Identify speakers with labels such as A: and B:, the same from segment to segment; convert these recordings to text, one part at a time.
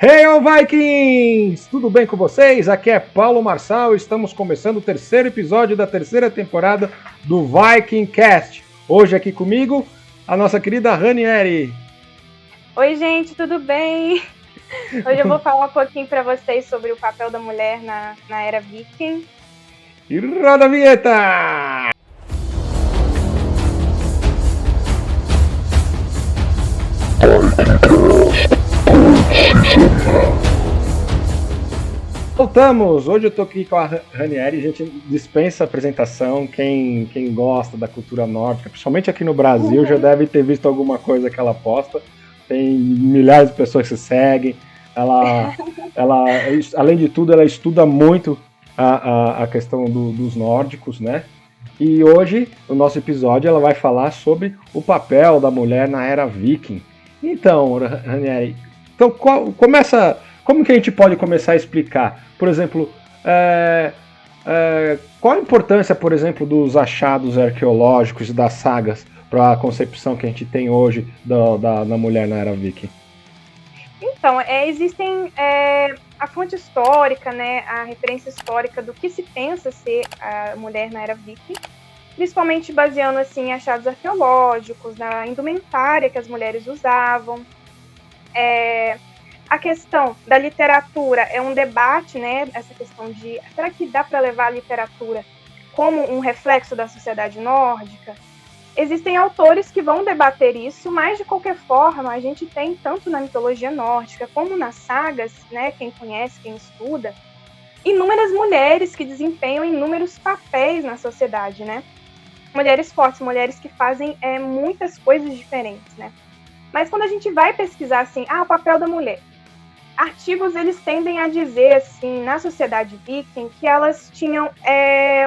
A: Hail Vikings! Tudo bem com vocês? Aqui é Paulo Marçal e estamos começando o terceiro episódio da terceira temporada do Viking Cast. Hoje aqui comigo, a nossa querida Ranieri.
B: Oi, gente, tudo bem? Hoje eu vou falar um pouquinho para vocês sobre o papel da mulher na era viking.
A: E roda a vinheta! Voltamos! Hoje eu tô aqui com a Ranieri, a gente dispensa a apresentação. Quem gosta da cultura nórdica, principalmente aqui no Brasil, já deve ter visto alguma coisa que ela posta. Tem milhares de pessoas que se seguem. Ela, além de tudo, ela estuda muito a questão dos nórdicos, né? E hoje, no nosso episódio, ela vai falar sobre o papel da mulher na era viking. Então, Ranieri, como que a gente pode começar a explicar? Por exemplo, qual a importância, por exemplo, dos achados arqueológicos e das sagas para a concepção que a gente tem hoje da mulher na era viking?
B: Então, existem a fonte histórica, né, a referência histórica do que se pensa ser a mulher na era viking, principalmente baseando assim, em achados arqueológicos, na indumentária que as mulheres usavam. A questão da literatura é um debate, né? Essa questão de será que dá para levar a literatura como um reflexo da sociedade nórdica? Existem autores que vão debater isso, mas de qualquer forma a gente tem tanto na mitologia nórdica como nas sagas, né? Quem conhece, quem estuda, inúmeras mulheres que desempenham inúmeros papéis na sociedade, né? Mulheres fortes, mulheres que fazem muitas coisas diferentes, né? Mas quando a gente vai pesquisar assim, o papel da mulher, artigos eles tendem a dizer assim na sociedade viking que elas tinham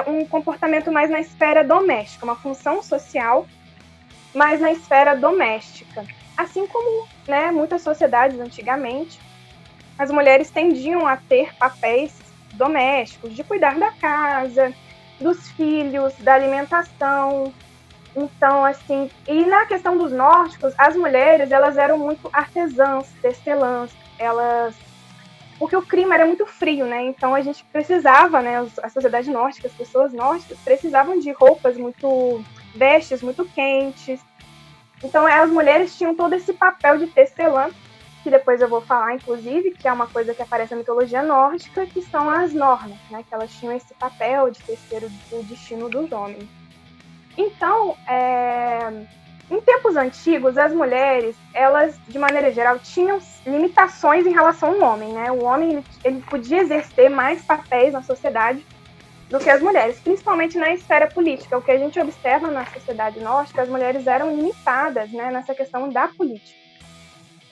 B: um comportamento mais na esfera doméstica, uma função social mais na esfera doméstica, assim como, né, muitas sociedades antigamente as mulheres tendiam a ter papéis domésticos, de cuidar da casa, dos filhos, da alimentação. Então, assim, e na questão dos nórdicos, as mulheres elas eram muito artesãs, tecelãs, porque o clima era muito frio, né? Então a gente precisava, né? A sociedade nórdica, as pessoas nórdicas precisavam de roupas vestes muito quentes. Então as mulheres tinham todo esse papel de tecelã, que depois eu vou falar, inclusive, que é uma coisa que aparece na mitologia nórdica, que são as nornas, né? Que elas tinham esse papel de tecer o destino dos homens. Então, em tempos antigos, as mulheres, elas, de maneira geral, tinham limitações em relação ao homem, né? O homem, ele podia exercer mais papéis na sociedade do que as mulheres, principalmente na esfera política. O que a gente observa na sociedade nórdica, as mulheres eram limitadas, né, nessa questão da política.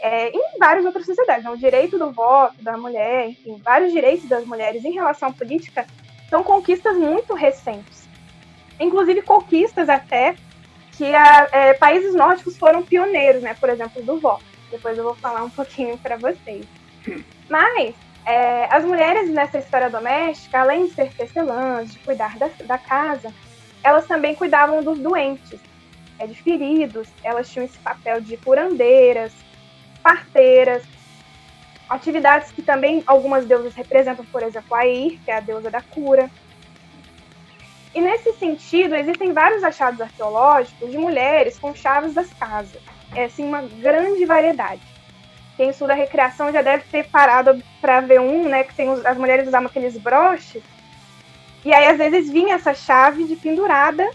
B: Em várias outras sociedades, né? O direito do voto da mulher, enfim, vários direitos das mulheres em relação à política são conquistas muito recentes. Inclusive conquistas até que países nórdicos foram pioneiros, né? Por exemplo, do voto. Depois eu vou falar um pouquinho para vocês. Mas as mulheres nessa esfera doméstica, além de ser tecelãs, de cuidar da casa, elas também cuidavam dos doentes, de feridos. Elas tinham esse papel de curandeiras, parteiras, atividades que também algumas deusas representam, por exemplo, a Eir, que é a deusa da cura. E nesse sentido, existem vários achados arqueológicos de mulheres com chaves das casas. Assim, uma grande variedade. Quem estuda recreação já deve ter parado para ver né, que as mulheres usavam aqueles broches. E aí, às vezes, vinha essa chave de pendurada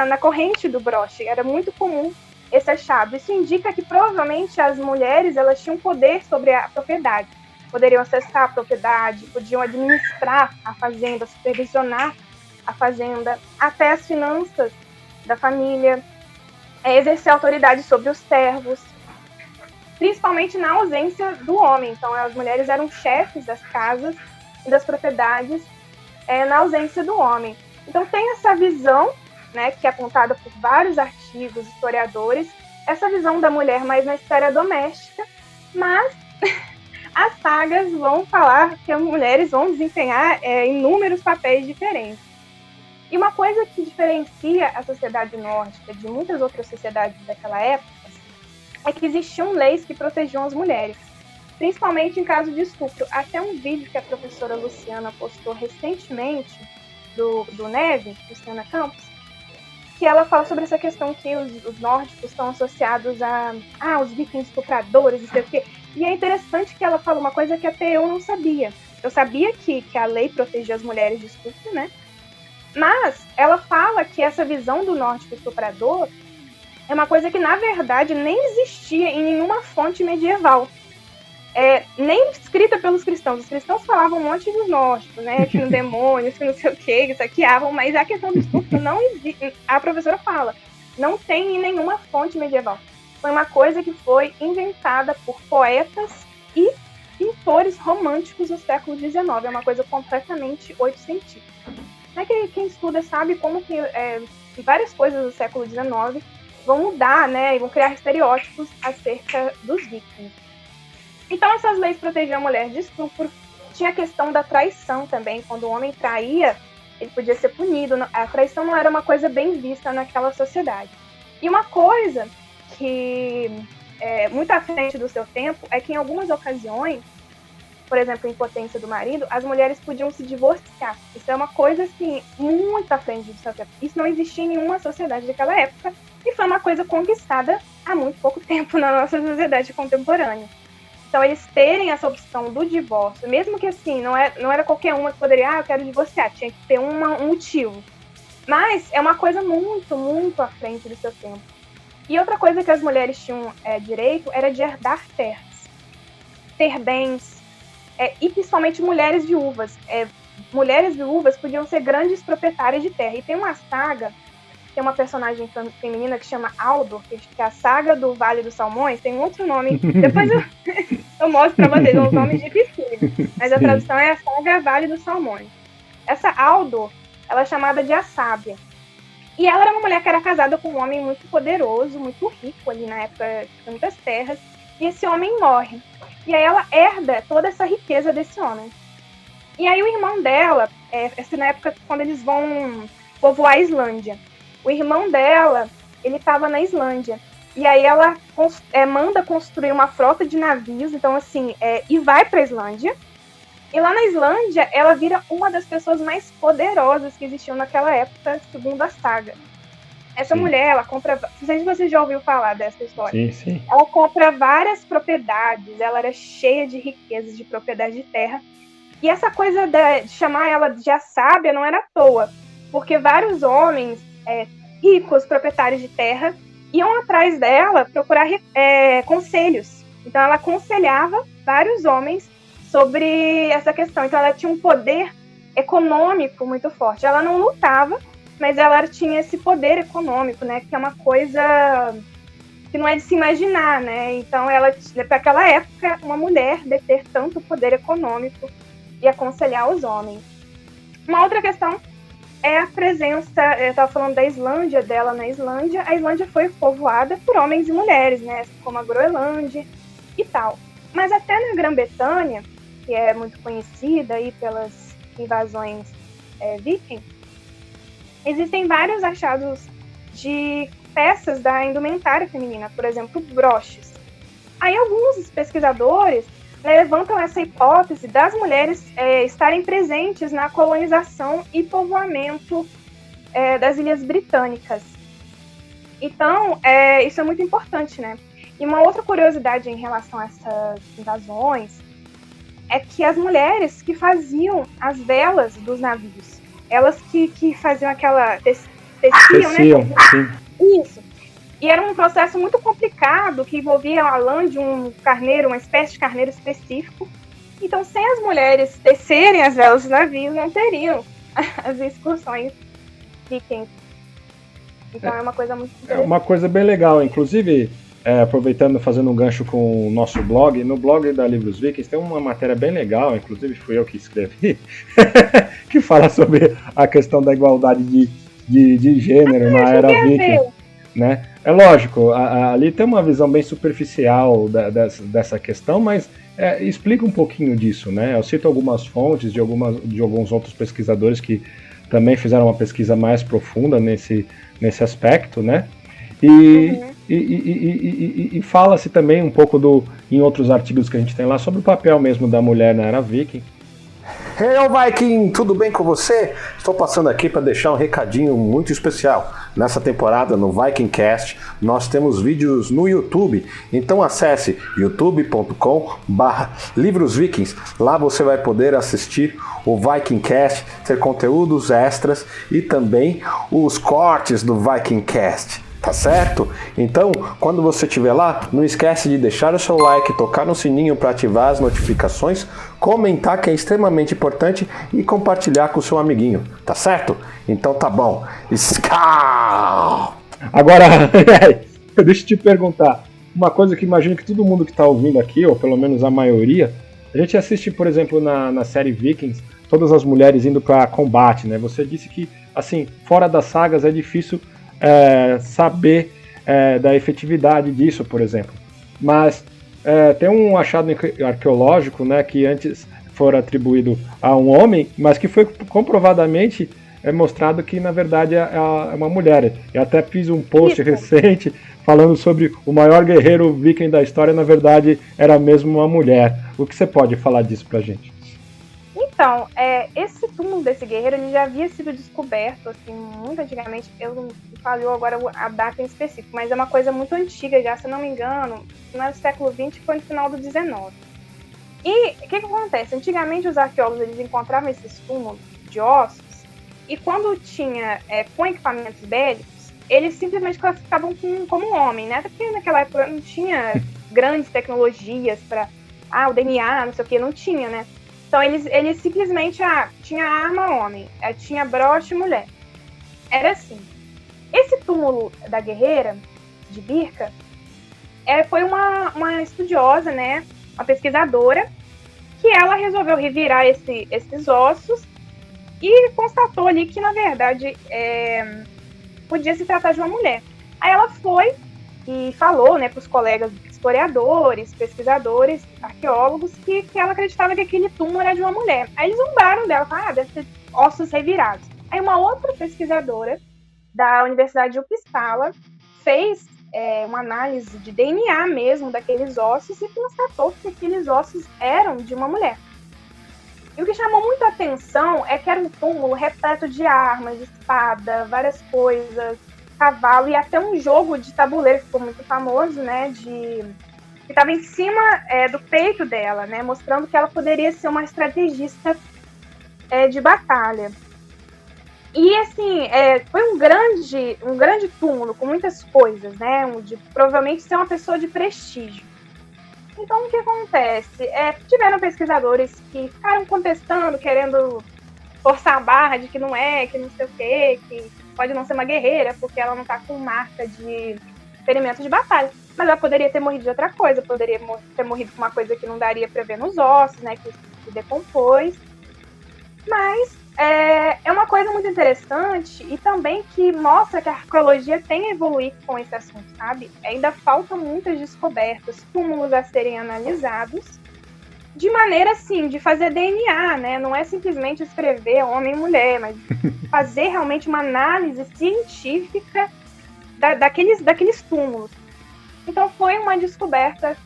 B: na corrente do broche. Era muito comum esse achado. Isso indica que, provavelmente, as mulheres elas tinham poder sobre a propriedade. Poderiam acessar a propriedade, podiam administrar a fazenda, supervisionar a fazenda, até as finanças da família, exercer autoridade sobre os servos, principalmente na ausência do homem. Então, as mulheres eram chefes das casas e das propriedades na ausência do homem. Então, tem essa visão, né, que é apontada por vários artigos, historiadores, essa visão da mulher mais na esfera doméstica, mas as sagas vão falar que as mulheres vão desempenhar inúmeros papéis diferentes. E uma coisa que diferencia a sociedade nórdica de muitas outras sociedades daquela época é que existiam leis que protegiam as mulheres. principalmente em caso de estupro. Até um vídeo que a professora Luciana postou recentemente, do Neve, Luciana Campos, que ela fala sobre essa questão que os nórdicos estão associados os vikings estupradores, não sei o quê. E é interessante que ela fala uma coisa que até eu não sabia. Eu sabia que a lei protegia as mulheres de estupro, né? Mas ela fala que essa visão do nórdico estuprador é uma coisa que, na verdade, nem existia em nenhuma fonte medieval. Nem escrita pelos cristãos. Os cristãos falavam um monte dos nórdicos, né? Que no demônios, que não sei o quê, que saqueavam, mas a questão do estupro não existe. A professora fala, não tem em nenhuma fonte medieval. Foi uma coisa que foi inventada por poetas e pintores românticos no século XIX. É uma coisa completamente oitocentista. Quem estuda sabe como que várias coisas do século XIX vão mudar, né? E vão criar estereótipos acerca dos vikings. Então, essas leis protegiam a mulher de estupro. Tinha a questão da traição também. Quando o homem traía, ele podia ser punido. A traição não era uma coisa bem vista naquela sociedade. E uma coisa que é muito à frente do seu tempo é que, em algumas ocasiões, por exemplo, a impotência do marido, as mulheres podiam se divorciar. Isso é uma coisa, assim, muito à frente do seu tempo. Isso não existia em nenhuma sociedade daquela época e foi uma coisa conquistada há muito pouco tempo na nossa sociedade contemporânea. Então, eles terem essa opção do divórcio, mesmo que assim, não era qualquer uma que poderia, eu quero divorciar, tinha que ter um motivo. Mas é uma coisa muito, muito à frente do seu tempo. E outra coisa que as mulheres tinham direito era de herdar terras, ter bens, e principalmente mulheres viúvas. Mulheres viúvas podiam ser grandes proprietárias de terra. E tem uma saga, tem uma personagem feminina que chama Aldor, que é a saga do Vale dos Salmões, tem um outro nome, depois eu mostro pra vocês, é um nome difícil, mas a tradução é a saga Vale dos Salmões. Essa Aldor, ela é chamada de a Sábia, e ela era uma mulher que era casada com um homem muito poderoso, muito rico ali na época, de muitas terras, e esse homem morre, e aí ela herda toda essa riqueza desse homem. E aí o irmão dela, na época quando eles vão povoar a Islândia, o irmão dela, ele estava na Islândia. E aí ela manda construir uma frota de navios, então assim, e vai para a Islândia. E lá na Islândia, ela vira uma das pessoas mais poderosas que existiam naquela época, segundo a saga. Essa mulher, ela compra... Não sei se você já ouviu falar dessa história.
A: Sim, sim.
B: Ela compra várias propriedades, ela era cheia de riquezas, de propriedade de terra. E essa coisa de chamar ela de a Sábia não era à toa, porque vários homens ricos, proprietários de terra, iam atrás dela procurar conselhos. Então ela aconselhava vários homens sobre essa questão. Então ela tinha um poder econômico muito forte. Ela não lutava, mas ela tinha esse poder econômico, né? Que é uma coisa que não é de se imaginar, né? Então ela, para aquela época, uma mulher deter tanto poder econômico e aconselhar os homens. Uma outra questão é a presença, eu estava falando da Islândia, dela na Islândia. A Islândia foi povoada por homens e mulheres, né, como a Groenlândia e tal. Mas até na Grã-Bretanha, que é muito conhecida aí pelas invasões vikings, existem vários achados de peças da indumentária feminina, por exemplo, broches. Aí alguns pesquisadores levantam essa hipótese das mulheres estarem presentes na colonização e povoamento das Ilhas Britânicas. Então, isso é muito importante, né? E uma outra curiosidade em relação a essas invasões é que as mulheres que faziam as velas dos navios, elas que faziam aquela... teciam, né?
A: Sim.
B: Isso. E era um processo muito complicado, que envolvia a lã de um carneiro, uma espécie de carneiro específico. Então, sem as mulheres tecerem as velas dos navios, não teriam as excursões vikings. Então, é uma coisa muito interessante.
A: É uma coisa bem legal. Inclusive, aproveitando, fazendo um gancho com o nosso blog, no blog da Livros Vikings tem uma matéria bem legal, inclusive fui eu que escrevi, que fala sobre a questão da igualdade de gênero na era viking. Né? É lógico, ali tem uma visão bem superficial dessa questão, mas explica um pouquinho disso, né? Eu cito algumas fontes de alguns outros pesquisadores que também fizeram uma pesquisa mais profunda nesse aspecto, né? E fala-se também um pouco em outros artigos que a gente tem lá sobre o papel mesmo da mulher na era viking.
C: Hey, Viking, tudo bem com você? Estou passando aqui para deixar um recadinho muito especial. Nessa temporada, no VikingCast, nós temos vídeos no YouTube. Então acesse youtube.com/livrosvikings. Lá você vai poder assistir o VikingCast, ter conteúdos extras e também os cortes do VikingCast. Tá certo? Então, quando você estiver lá, não esquece de deixar o seu like, tocar no sininho para ativar as notificações, comentar que é extremamente importante e compartilhar com o seu amiguinho, tá certo? Então tá bom. Skál!
A: Agora, deixa eu te perguntar, uma coisa que imagino que todo mundo que está ouvindo aqui, ou pelo menos a maioria, a gente assiste, por exemplo, na série Vikings, todas as mulheres indo para combate, né? Você disse que, assim, fora das sagas é difícil saber da efetividade disso, por exemplo. Mas tem um achado arqueológico, né, que antes fora atribuído a um homem, mas que foi comprovadamente mostrado que na verdade é uma mulher. Eu até fiz um post recente falando sobre o maior guerreiro viking da história, na verdade era mesmo uma mulher. O que você pode falar disso pra gente?
B: Então, esse túmulo desse guerreiro ele já havia sido descoberto assim, muito antigamente. Eu não falei agora a data em específico, mas é uma coisa muito antiga já, se eu não me engano, no final do século XX foi no final do XIX. E o que acontece? Antigamente os arqueólogos eles encontravam esses túmulos de ossos e quando tinha com equipamentos bélicos, eles simplesmente classificavam como homem, né? Até porque naquela época não tinha grandes tecnologias para o DNA, não sei o que, não tinha, né? Então, eles simplesmente, tinha arma homem, tinha broche mulher. Era assim. Esse túmulo da guerreira, de Birka, foi uma estudiosa, né, uma pesquisadora, que ela resolveu revirar esses ossos e constatou ali que, na verdade, podia se tratar de uma mulher. Aí ela foi e falou, né, para os colegas historiadores, pesquisadores, arqueólogos, que ela acreditava que aquele túmulo era de uma mulher. Aí eles zombaram dela, falaram, deve ser ossos revirados. Aí uma outra pesquisadora da Universidade de Uppsala fez uma análise de DNA mesmo daqueles ossos e constatou que aqueles ossos eram de uma mulher. E o que chamou muita atenção é que era um túmulo repleto de armas, de espada, várias coisas, cavalo e até um jogo de tabuleiro que ficou muito famoso, né, que estava em cima do peito dela, né, mostrando que ela poderia ser uma estrategista de batalha. E assim, foi um grande túmulo com muitas coisas, né, de provavelmente ser uma pessoa de prestígio. Então o que acontece? Tiveram pesquisadores que ficaram contestando, querendo forçar a barra de que não que não sei o quê, que pode não ser uma guerreira, porque ela não tá com marca de ferimento de batalha. Mas ela poderia ter morrido de outra coisa, poderia ter morrido com uma coisa que não daria pra ver nos ossos, né, que se decompôs. Mas é uma coisa muito interessante e também que mostra que a arqueologia tem a evoluir com esse assunto, sabe? Ainda faltam muitas descobertas, túmulos a serem analisados, de maneira, assim, de fazer DNA, né? Não é simplesmente escrever homem e mulher, mas fazer realmente uma análise científica daqueles túmulos. Então foi uma descoberta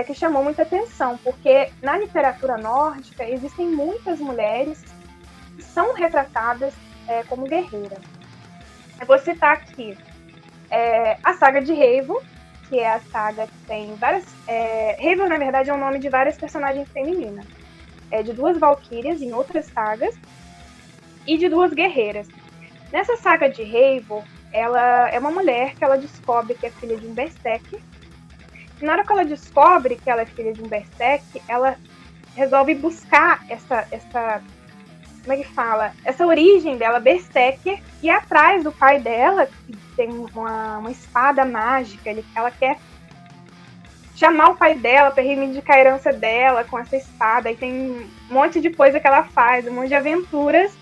B: que chamou muita atenção, porque na literatura nórdica existem muitas mulheres que são retratadas como guerreiras. Eu vou citar aqui a saga de Eivor, que é a saga que tem várias... Eivor, na verdade, é o nome de várias personagens femininas. De 2 valquírias em outras sagas e de 2 guerreiras. Nessa saga de Eivor, ela é uma mulher que ela descobre que é filha de um berserker. E na hora que ela descobre que ela é filha de um berserker, ela resolve buscar essa como é que fala? Essa origem dela, berserker, e atrás do pai dela, que tem uma espada mágica, ela quer chamar o pai dela para reivindicar a herança dela com essa espada, e tem um monte de coisa que ela faz, um monte de aventuras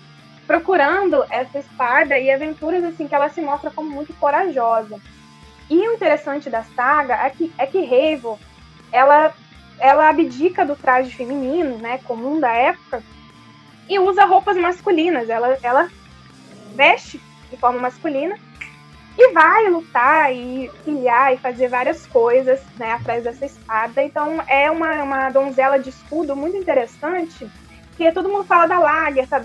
B: procurando essa espada, e aventuras assim que ela se mostra como muito corajosa. E o interessante da saga é que Eivor, ela abdica do traje feminino, né, comum da época, e usa roupas masculinas. Ela veste de forma masculina e vai lutar e pilhar e fazer várias coisas, né, atrás dessa espada. Então é uma donzela de escudo muito interessante, que todo mundo fala da Lagertha,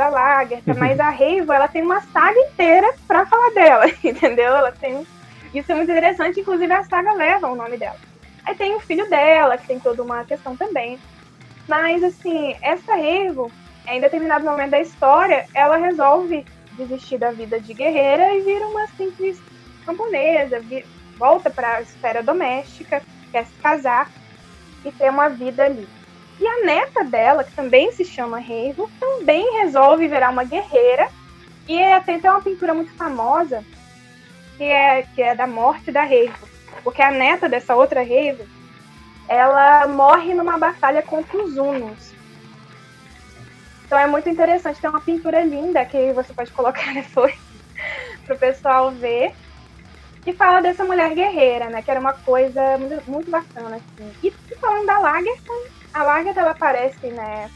B: mas a Reiva, ela tem uma saga inteira pra falar dela, entendeu? Ela tem... Isso é muito interessante, inclusive a saga leva o nome dela. Aí tem o filho dela, que tem toda uma questão também. Mas, assim, essa Reiva, em determinado momento da história, ela resolve desistir da vida de guerreira e vira uma simples camponesa, volta para a esfera doméstica, quer se casar e ter uma vida ali. E a neta dela, que também se chama Reiva, também resolve virar uma guerreira, e tem até uma pintura muito famosa que é da morte da Reiva, porque a neta dessa outra Reiva, ela morre numa batalha contra os Hunos. Então é muito interessante, tem uma pintura linda que você pode colocar depois para o pessoal ver, que fala dessa mulher guerreira, né? Que era uma coisa muito, muito bacana, assim. E falando da Lagertha, a Lagertha, ela aparece, né,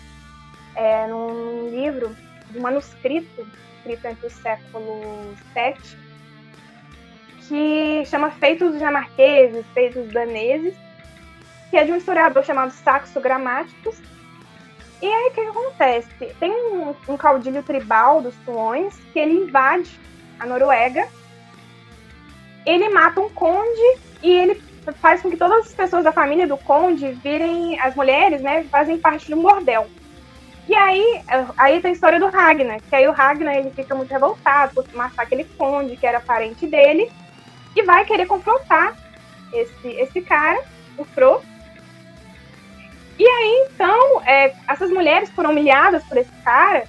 B: num livro, de manuscrito, escrito entre o século VII, que chama Feitos Dinamarqueses, Feitos Daneses, que é de um historiador chamado Saxo Grammaticus. E aí, o que acontece? Tem um caudilho tribal dos Tuões que ele invade a Noruega, ele mata um conde e ele faz com que todas as pessoas da família do conde virem, as mulheres, né, fazem parte de um bordel. E aí tem a história do Ragnar, que aí o Ragnar, ele fica muito revoltado por matar aquele conde que era parente dele e vai querer confrontar esse cara, o Fro. E aí, então, essas mulheres foram humilhadas por esse cara,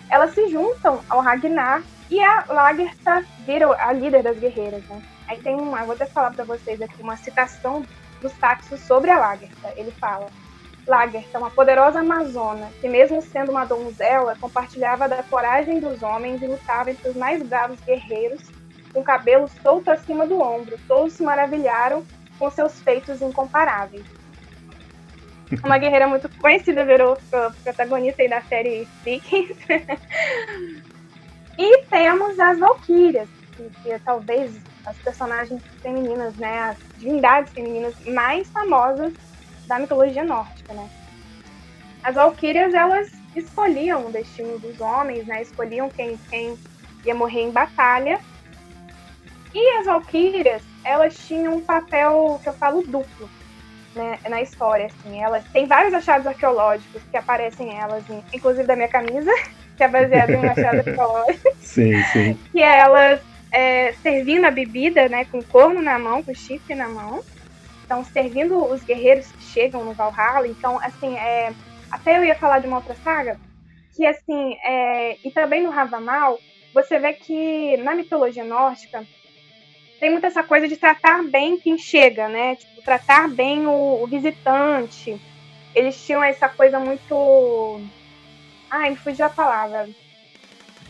B: elas se juntam ao Ragnar e a Lagertha vira a líder das guerreiras, né? Aí tem eu vou até falar para vocês aqui uma citação do Saxo sobre a Lagertha. Ele fala: Lagertha, uma poderosa amazona, que mesmo sendo uma donzela, compartilhava da coragem dos homens e lutava entre os mais bravos guerreiros, com cabelo solto acima do ombro. Todos se maravilharam com seus feitos incomparáveis. Uma guerreira muito conhecida, virou protagonista aí da série Vikings. E temos as Valquírias, que talvez as personagens femininas, né, as divindades femininas mais famosas da mitologia nórdica, né? As Valquírias, elas escolhiam o destino dos homens, né? Escolhiam quem ia morrer em batalha. E as Valquírias, elas tinham um papel, que eu falo, duplo, né, na história, assim. Elas tem vários achados arqueológicos que aparecem elas, inclusive da minha camisa, que é baseada em um achado arqueológico.
A: Sim, sim.
B: Que é elas servindo a bebida, né, com o corno na mão, com o chifre na mão. Então, servindo os guerreiros que chegam no Valhalla. Então, assim, até eu ia falar de uma outra saga, que, assim, e também no Havamal, você vê que na mitologia nórdica tem muito essa coisa de tratar bem quem chega, né? Tipo, tratar bem o visitante. Eles tinham essa coisa muito... Ai, me fugiu a palavra.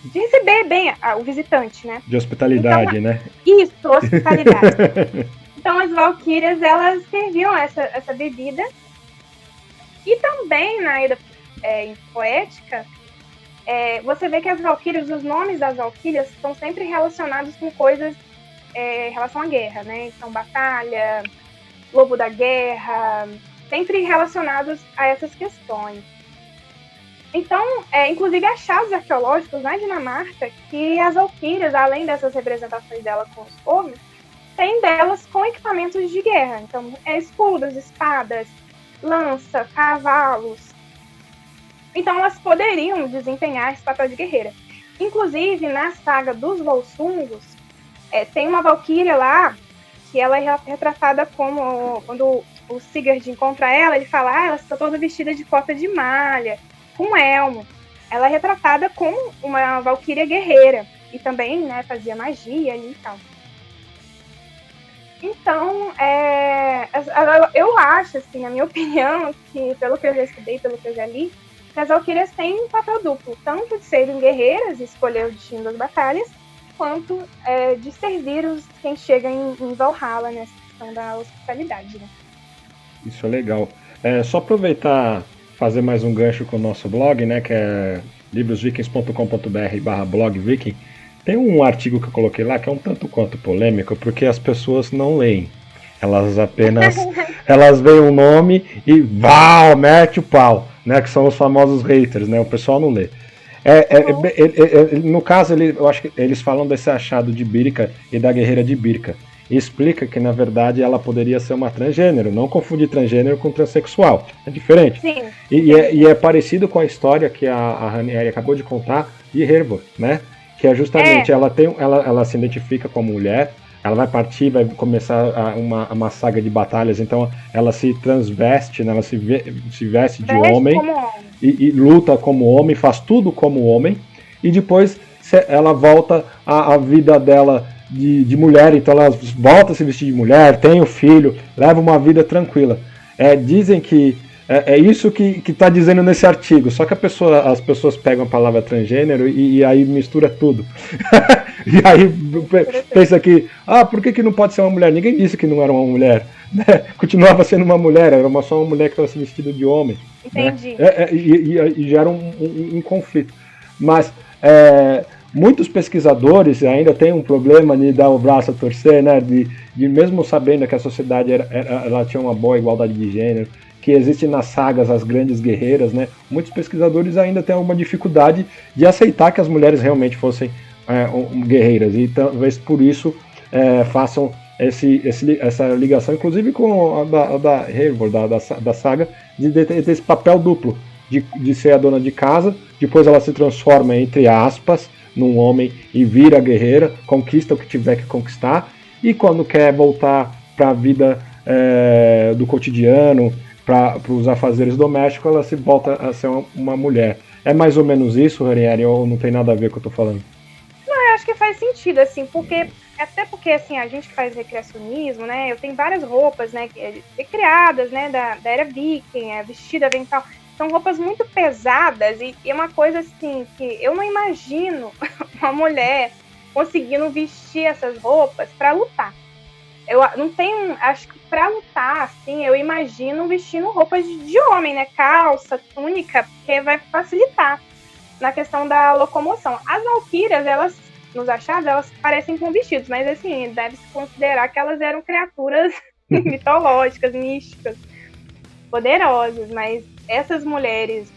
B: De receber bem o visitante, né?
A: De hospitalidade, então, né?
B: Isso, hospitalidade. Então as Valquírias, elas serviam essa bebida. E também na Ida poética, você vê que as Valquírias, os nomes das Valquírias estão sempre relacionados com coisas em relação à guerra, né? Então, batalha, lobo da guerra, sempre relacionados a essas questões. Então, inclusive achados arqueológicos na Dinamarca, que as Valquírias, além dessas representações dela com os cornos, tem delas com equipamentos de guerra. Então, escudos, espadas, lança, cavalos. Então, elas poderiam desempenhar esse papel de guerreira. Inclusive, na saga dos Volsungos, tem uma Valquíria lá, que ela é retratada como... Quando o Sigurd encontra ela, ele fala, ela está toda vestida de cota de malha, com elmo. Ela é retratada como uma Valquíria guerreira. E também, né, fazia magia ali e tal. Então, eu acho, assim, na minha opinião, que pelo que eu já estudei, pelo que eu já li, que as Valquírias têm um papel duplo, tanto de serem guerreiras e escolher o destino das batalhas, quanto de servir quem chega em Valhalla, nessa questão da hospitalidade, né?
A: Isso é legal. Só aproveitar, fazer mais um gancho com o nosso blog, né, que é livrosvikings.com.br/blogviking. Tem um artigo que eu coloquei lá que é um tanto quanto polêmico, porque as pessoas não leem. Elas apenas elas veem um nome e mete o pau, né? Que são os famosos haters, né? O pessoal não lê. No caso, eu acho que eles falam desse achado de Birka e da guerreira de Birka. E explica que, na verdade, ela poderia ser uma transgênero. Não confundir transgênero com transexual. É diferente.
B: Sim.
A: E é parecido com a história que a Ranieri acabou de contar de Hervor, né? Que é justamente, ela se identifica como mulher, ela vai partir, vai começar uma saga de batalhas, então ela se transveste, né? Ela se veste de homem e luta como homem, faz tudo como homem, e depois ela volta à vida dela de mulher, então ela volta a se vestir de mulher, tem o filho, leva uma vida tranquila. Dizem que é isso que está dizendo nesse artigo, só que as pessoas pegam a palavra transgênero e aí mistura tudo. E aí pensa que, por que não pode ser uma mulher? Ninguém disse que não era uma mulher, né? Continuava sendo uma mulher, era só uma mulher que estava se vestindo de homem.
B: Entendi.
A: Né? E gera um conflito. Mas muitos pesquisadores ainda têm um problema de dar o braço a torcer, né? De mesmo sabendo que a sociedade ela tinha uma boa igualdade de gênero, que existe nas sagas as grandes guerreiras, né? Muitos pesquisadores ainda têm alguma dificuldade de aceitar que as mulheres realmente fossem guerreiras, e talvez por isso façam essa ligação, inclusive com a da Hervor, da saga, de ter esse papel duplo, de ser a dona de casa, depois ela se transforma, entre aspas, num homem e vira guerreira, conquista o que tiver que conquistar, e quando quer voltar para a vida do cotidiano, para os afazeres domésticos, ela se volta a ser uma mulher. É mais ou menos isso, Ranieri, ou não tem nada a ver com o que eu tô falando?
B: Não, eu acho que faz sentido, assim, até porque, assim, a gente faz recreacionismo, né, eu tenho várias roupas, né, criadas, né, da era viking, vestida avental, são roupas muito pesadas e é uma coisa, assim, que eu não imagino uma mulher conseguindo vestir essas roupas para lutar. Eu não tenho, acho que pra lutar, assim, eu imagino vestindo roupas de homem, né, calça, túnica, porque vai facilitar na questão da locomoção. As valquírias, elas, nos achados, elas parecem com vestidos, mas assim, deve-se considerar que elas eram criaturas mitológicas, místicas, poderosas, mas essas mulheres,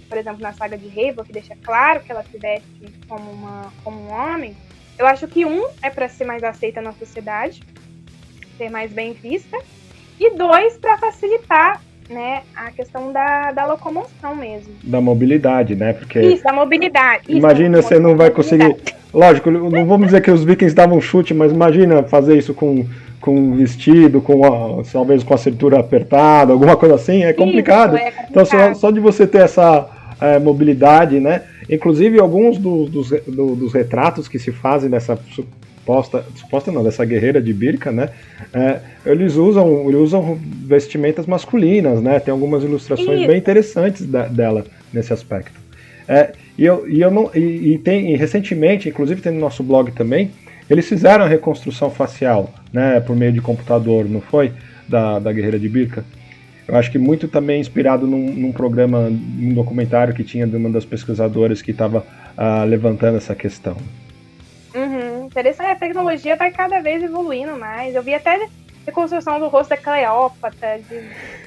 B: por exemplo, na saga de Hervor, que deixa claro que ela se veste como um homem, eu acho que é para ser mais aceita na sociedade, ser mais bem vista, e 2, para facilitar, né, a questão da locomoção mesmo.
A: Da mobilidade, né? Porque
B: isso, da mobilidade.
A: Imagina, você não vai conseguir... Lógico, não vamos dizer que os vikings davam chute, mas imagina fazer isso com vestido, talvez com a cintura apertada, alguma coisa assim, é complicado.
B: Isso, complicado.
A: Então, só de você ter essa mobilidade, né? Inclusive, alguns dos retratos que se fazem dessa dessa guerreira de Birka, né? Eles usam vestimentas masculinas, né? Tem algumas ilustrações bem interessantes dela nesse aspecto. Recentemente, inclusive tem no nosso blog também, eles fizeram a reconstrução facial, né? Por meio de computador, não foi? Da guerreira de Birka. Eu acho que muito também inspirado num programa, num documentário que tinha de uma das pesquisadoras que estava levantando essa questão.
B: Interessante, a tecnologia vai cada vez evoluindo mais. Eu vi até reconstrução do rosto da Cleópatra.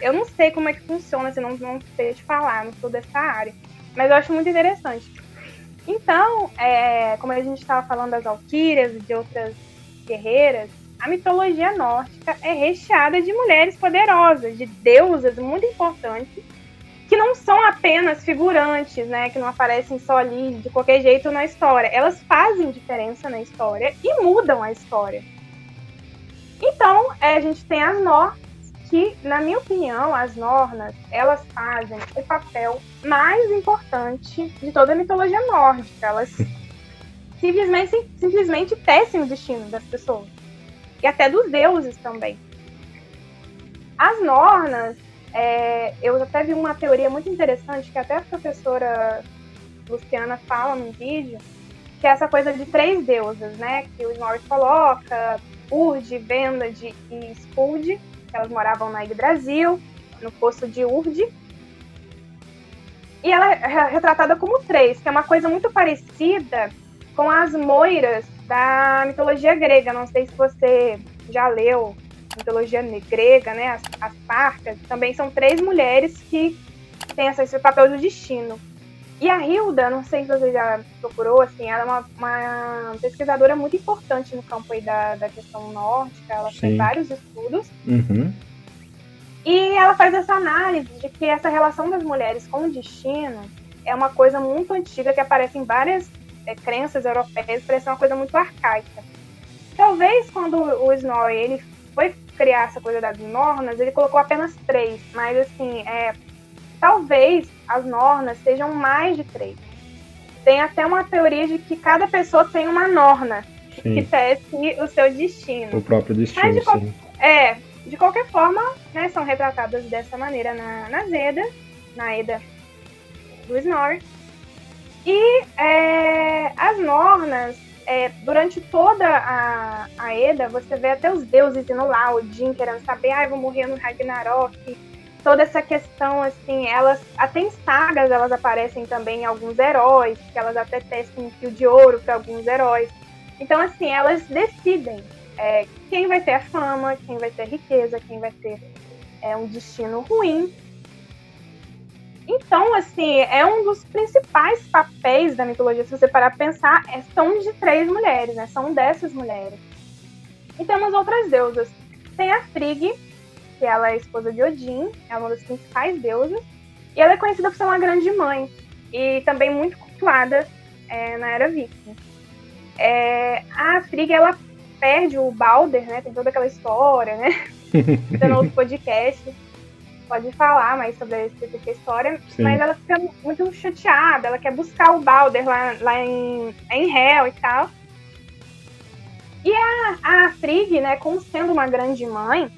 B: Eu não sei como é que funciona, assim, não sei te falar, não sou dessa área. Mas eu acho muito interessante. Então, como a gente estava falando das valquírias e de outras guerreiras, a mitologia nórdica é recheada de mulheres poderosas, de deusas muito importantes, que não são apenas figurantes, né, que não aparecem só ali de qualquer jeito na história. Elas fazem diferença na história e mudam a história. Então, a gente tem as Nor, que, na minha opinião, as Nornas, elas fazem o papel mais importante de toda a mitologia nórdica. Elas simplesmente tecem o destino das pessoas. E até dos deuses também. As Nornas, eu até vi uma teoria muito interessante, que até a professora Luciana fala num vídeo, que é essa coisa de 3 deusas, né? Que o Snorri coloca, Urd, Vendad e Skuld, que elas moravam na Yggdrasil, no poço de Urd. E ela é retratada como 3, que é uma coisa muito parecida com as moiras da mitologia grega. Não sei se você já leu mitologia grega, né? As parcas também são 3 mulheres que têm esse papel do destino. E a Hilda, não sei se você já procurou, assim, ela é uma pesquisadora muito importante no campo aí da questão nórdica, ela faz vários estudos.
A: Uhum.
B: E ela faz essa análise de que essa relação das mulheres com o destino é uma coisa muito antiga que aparece em várias crenças europeias, parece uma coisa muito arcaica. Talvez quando o Snorri ele foi criar essa coisa das Nornas, ele colocou apenas 3, mas assim, talvez as Nornas sejam mais de 3. Tem até uma teoria de que cada pessoa tem uma Norna que tece o seu destino.
A: O próprio destino, sim.
B: De qualquer forma, né, são retratadas dessa maneira na Edda do Snorri. E as Nornas, durante toda a Edda, você vê até os deuses indo lá, Odin querendo saber, eu vou morrer no Ragnarok. Toda essa questão, assim, até em sagas elas aparecem também alguns heróis, que elas até testam um fio de ouro para alguns heróis. Então, assim, elas decidem quem vai ter a fama, quem vai ter a riqueza, quem vai ter um destino ruim. Então, assim, é um dos principais papéis da mitologia, se você parar para pensar, são de 3 mulheres, né? São dessas mulheres. E temos outras deusas. Tem a Frigg, que ela é a esposa de Odin, é uma das principais deusas, e ela é conhecida por ser uma grande mãe, e também muito cultuada na Era Viking. A Frigg, ela perde o Balder, né? Tem toda aquela história, né? Tem no outro podcast. Pode falar mais sobre essa história, sim. Mas ela fica muito chateada, ela quer buscar o Balder lá em Hel e tal. E a Frigg, né, como sendo uma grande mãe,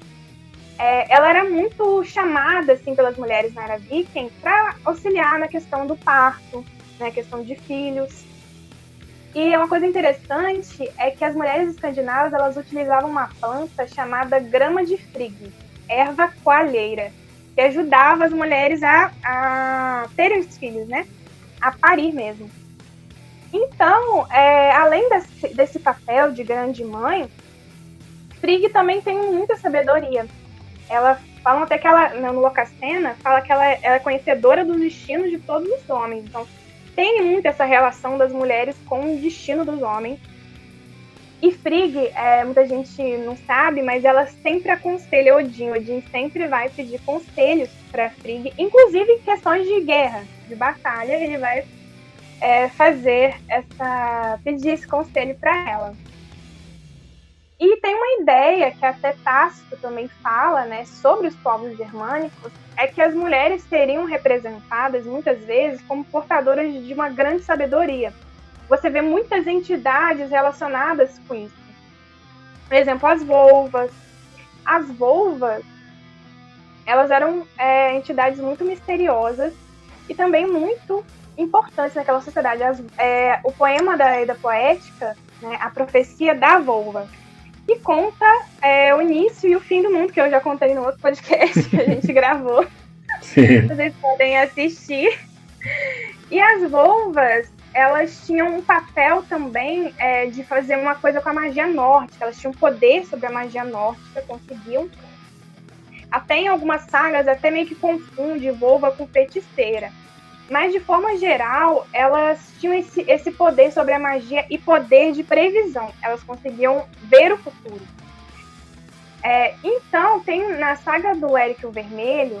B: ela era muito chamada assim, pelas mulheres na Era Viking para auxiliar na questão do parto, na questão de filhos. E uma coisa interessante é que as mulheres escandinavas elas utilizavam uma planta chamada grama de Frigg, erva coalheira, que ajudava as mulheres a terem os filhos, né? A parir mesmo. Então, além desse papel de grande mãe, Frigg também tem muita sabedoria. Falam até que ela, no Locassena, fala que ela é conhecedora dos destinos de todos os homens. Então, tem muito essa relação das mulheres com o destino dos homens. E Frigg, muita gente não sabe, mas ela sempre aconselha Odin. Odin sempre vai pedir conselhos para Frigg, inclusive em questões de guerra, de batalha, ele vai pedir esse conselho para ela. E tem uma ideia que até Tácito também fala, né, sobre os povos germânicos, é que as mulheres seriam representadas muitas vezes como portadoras de uma grande sabedoria. Você vê muitas entidades relacionadas com isso. Por exemplo, as volvas. As volvas, elas eram entidades muito misteriosas e também muito importantes naquela sociedade. O poema da Edda Poética, né, a profecia da volva, que conta o início e o fim do mundo, que eu já contei no outro podcast que a gente gravou.
A: Sim.
B: Vocês podem assistir. E as volvas, elas tinham um papel também de fazer uma coisa com a magia nórdica. Elas tinham poder sobre a magia nórdica, conseguiam. Até em algumas sagas, até meio que confunde volva com feiticeira. Mas, de forma geral, elas tinham esse poder sobre a magia e poder de previsão. Elas conseguiam ver o futuro. Então, tem na saga do Érik o Vermelho,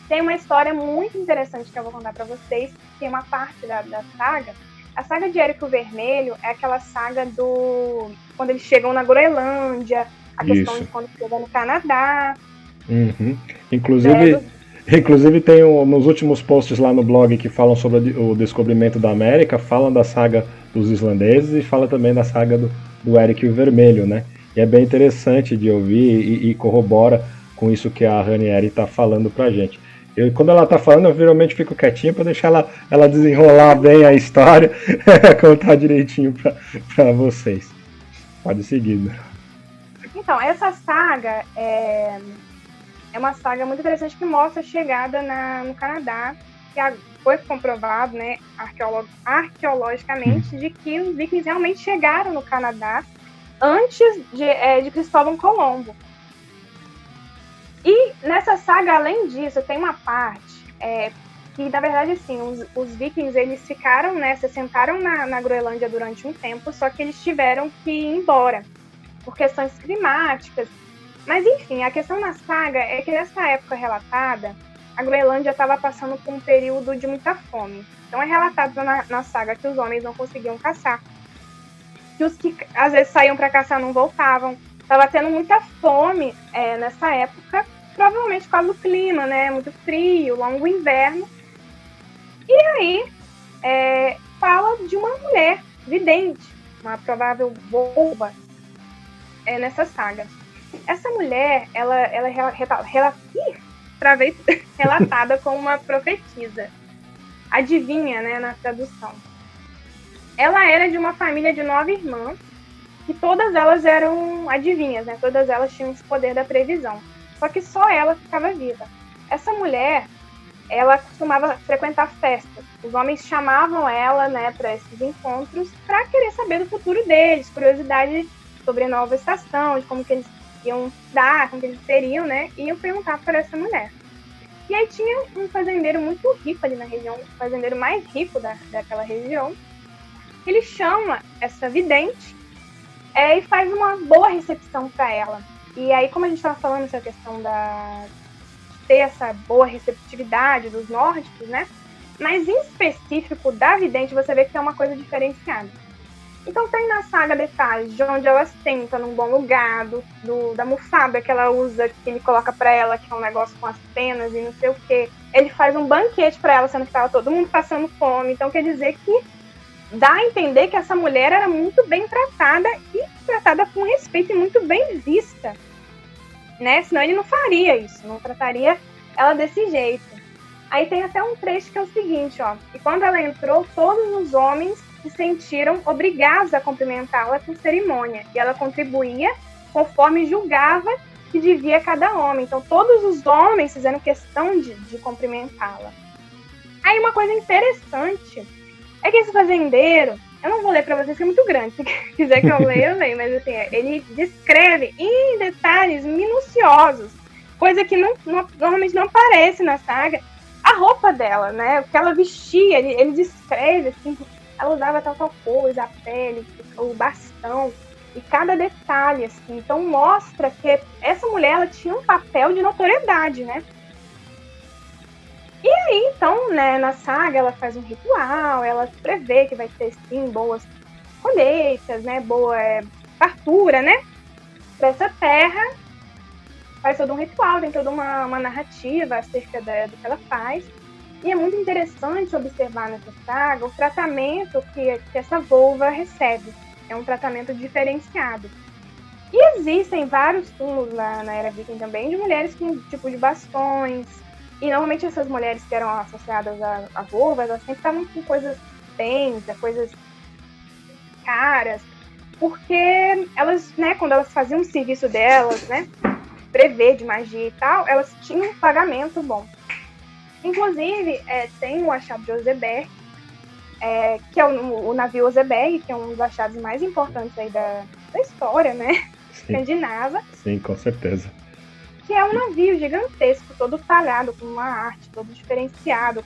B: tem uma história muito interessante que eu vou contar para vocês, que é uma parte da saga. A saga de Érik o Vermelho é aquela saga quando eles chegam na Groenlândia, a questão de quando chegam no Canadá.
A: Uhum. Inclusive tem nos últimos posts lá no blog que falam sobre o descobrimento da América, falam da saga dos islandeses e fala também da saga do Érik o Vermelho, né? E é bem interessante de ouvir e corrobora com isso que a Ranieri está falando pra gente. Quando ela tá falando, eu geralmente fico quietinho para deixar ela desenrolar bem a história, contar direitinho para vocês. Pode seguir.
B: Então, essa saga é uma saga muito interessante que mostra a chegada no Canadá que foi comprovado, né, arqueologicamente, de que os vikings realmente chegaram no Canadá antes de Cristóvão Colombo. E nessa saga, além disso, tem uma parte que, na verdade, assim, os vikings, eles ficaram, né, se assentaram na Groenlândia durante um tempo, só que eles tiveram que ir embora, por questões climáticas. Mas, enfim, a questão na saga é que nessa época relatada, a Groenlândia estava passando por um período de muita fome. Então é relatado na saga que os homens não conseguiam caçar, que os que às vezes saíam para caçar não voltavam. Estava tendo muita fome nessa época, provavelmente por causa do clima, né? Muito frio, longo inverno. E aí fala de uma mulher vidente, uma provável boba nessa saga. Essa mulher, ela é relatada como uma profetisa, adivinha, né, na tradução. Ela era de uma família de 9 irmãs, e todas elas eram adivinhas, né? Todas elas tinham esse poder da previsão. Só que só ela ficava viva. Essa mulher, ela costumava frequentar festas. Os homens chamavam ela, né, para esses encontros, para querer saber do futuro deles, curiosidade sobre a nova estação, de como que eles iam dar, como que eles seriam, né? E iam perguntar para essa mulher. E aí tinha um fazendeiro muito rico ali na região, o fazendeiro mais rico daquela região. Ele chama essa vidente e faz uma boa recepção para ela. E aí, como a gente estava falando essa questão de ter essa boa receptividade dos nórdicos, né? Mas em específico da vidente, você vê que tem uma coisa diferenciada. Então tem na saga detalhes de onde ela senta num bom lugar, da almofada que ela usa, que ele coloca pra ela, que é um negócio com as penas e não sei o quê. Ele faz um banquete pra ela, sendo que tava todo mundo passando fome. Então quer dizer que dá a entender que essa mulher era muito bem tratada e tratada com respeito e muito bem vista, né? Senão ele não faria isso, não trataria ela desse jeito. Aí tem até um trecho que é o seguinte, ó. E quando ela entrou, todos os homens se sentiram obrigados a cumprimentá-la com cerimônia. E ela contribuía conforme julgava que devia cada homem. Então todos os homens fizeram questão de cumprimentá-la. Aí uma coisa interessante é que esse fazendeiro, eu não vou ler pra vocês que é muito grande, se quiser que eu leia, eu leio, mas assim, ele descreve em detalhes minuciosos, coisa que normalmente não aparece na saga, a roupa dela, né, o que ela vestia, ele descreve, assim, ela usava tal coisa, a pele, o bastão, e cada detalhe, assim, então mostra que essa mulher, ela tinha um papel de notoriedade, né. E aí, então, né, na saga, ela faz um ritual, ela prevê que vai ter, sim, boas colheitas, né, boa fartura, né, para essa terra. Faz todo um ritual, tem toda uma narrativa acerca do que ela faz. E é muito interessante observar nessa saga o tratamento que essa volva recebe. É um tratamento diferenciado. E existem vários túmulos na Era Viking também, de mulheres com tipo de bastões. E normalmente essas mulheres que eram associadas a volvas, elas sempre estavam com coisas tensas, coisas caras, porque elas, né, quando elas faziam o serviço delas, né, prever de magia e tal, elas tinham um pagamento bom. Inclusive, tem o achado de Oseberg, que é o navio Oseberg, que é um dos achados mais importantes aí da história, né, escandinava.
A: Sim, com certeza.
B: Que é um navio gigantesco, todo talhado, com uma arte, todo diferenciado.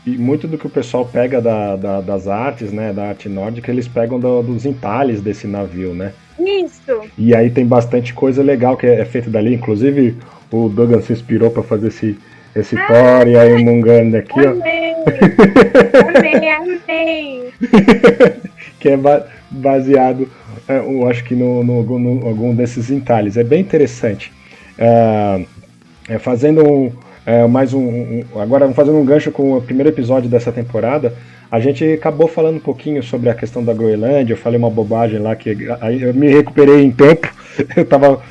A: E muito do que o pessoal pega das artes, né, da arte nórdica, eles pegam dos entalhes desse navio, né?
B: Isso!
A: E aí tem bastante coisa legal que é feita dali, inclusive o Douglas se inspirou para fazer esse Thor e aí Mungand aqui,
B: amei.
A: ó.
B: Amei!
A: Que é baseado, eu acho que no algum desses entalhes. É bem interessante. Fazendo agora fazendo um gancho com o primeiro episódio dessa temporada, a gente acabou falando um pouquinho sobre a questão da Groenlândia. Eu falei uma bobagem lá que eu me recuperei em tempo. Eu tava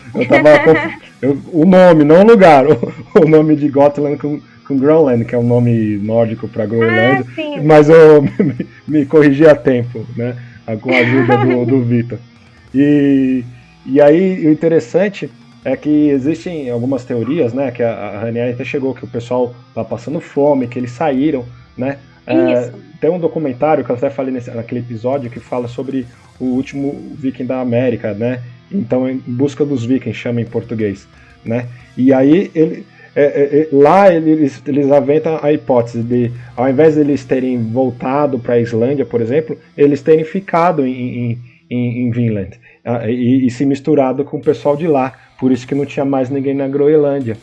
A: o nome, não o lugar, o nome de Gotland com Groenland, que é um nome nórdico para Groenlândia, mas eu me corrigi a tempo, né, com a ajuda do Vitor. E aí o interessante é que existem algumas teorias, né, que a Ranieri até chegou, que o pessoal tá passando fome, que eles saíram, né? Tem um documentário que eu até falei naquele episódio que fala sobre o último viking da América, né? Então, Em Busca dos Vikings, chama em português, né? E aí lá eles aventam a hipótese de, ao invés de eles terem voltado para a Islândia, por exemplo, eles terem ficado em Vinland e se misturado com o pessoal de lá. Por isso que não tinha mais ninguém na Groenlândia,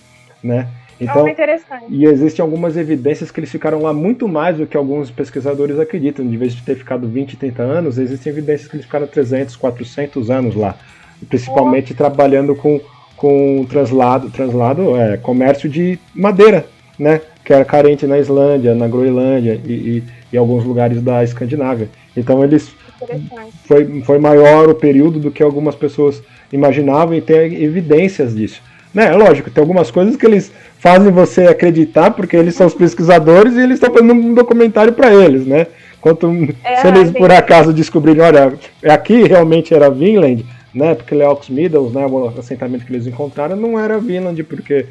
A: né? Então,
B: interessante.
A: E existem algumas evidências que eles ficaram lá muito mais do que alguns pesquisadores acreditam. De vez de ter ficado 20, 30 anos, existem evidências que eles ficaram 300, 400 anos lá. Principalmente trabalhando com comércio de madeira, né? Que era carente na Islândia, na Groenlândia e alguns lugares da Escandinávia. Então foi maior o período do que algumas pessoas imaginavam e tem evidências disso. Né, lógico, tem algumas coisas que eles fazem você acreditar porque eles são os pesquisadores e eles estão fazendo um documentário para eles, né? Se eles por acaso descobrirem, olha, aqui realmente era Vinland, né? Porque Leox Meadows, né, o assentamento que eles encontraram, não era Vinland, porque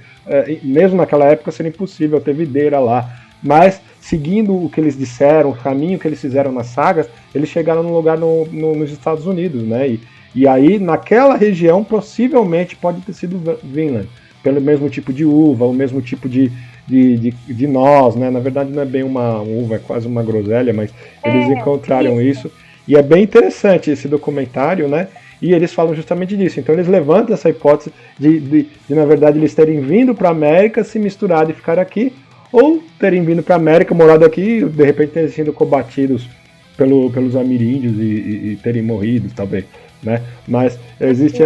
A: mesmo naquela época seria impossível ter videira lá. Mas, seguindo o que eles disseram, o caminho que eles fizeram nas sagas, eles chegaram num lugar nos Estados Unidos, né? E aí, naquela região, possivelmente pode ter sido Vinland, pelo mesmo tipo de uva, o mesmo tipo de noz, né? Na verdade, não é bem uma uva, é quase uma groselha, mas eles encontraram isso. E é bem interessante esse documentário, né? E eles falam justamente disso. Então, eles levantam essa hipótese de na verdade, eles terem vindo para a América, se misturado e ficar aqui, ou terem vindo para a América, morado aqui, de repente terem sido combatidos pelos ameríndios e terem morrido, talvez. Né? Mas existe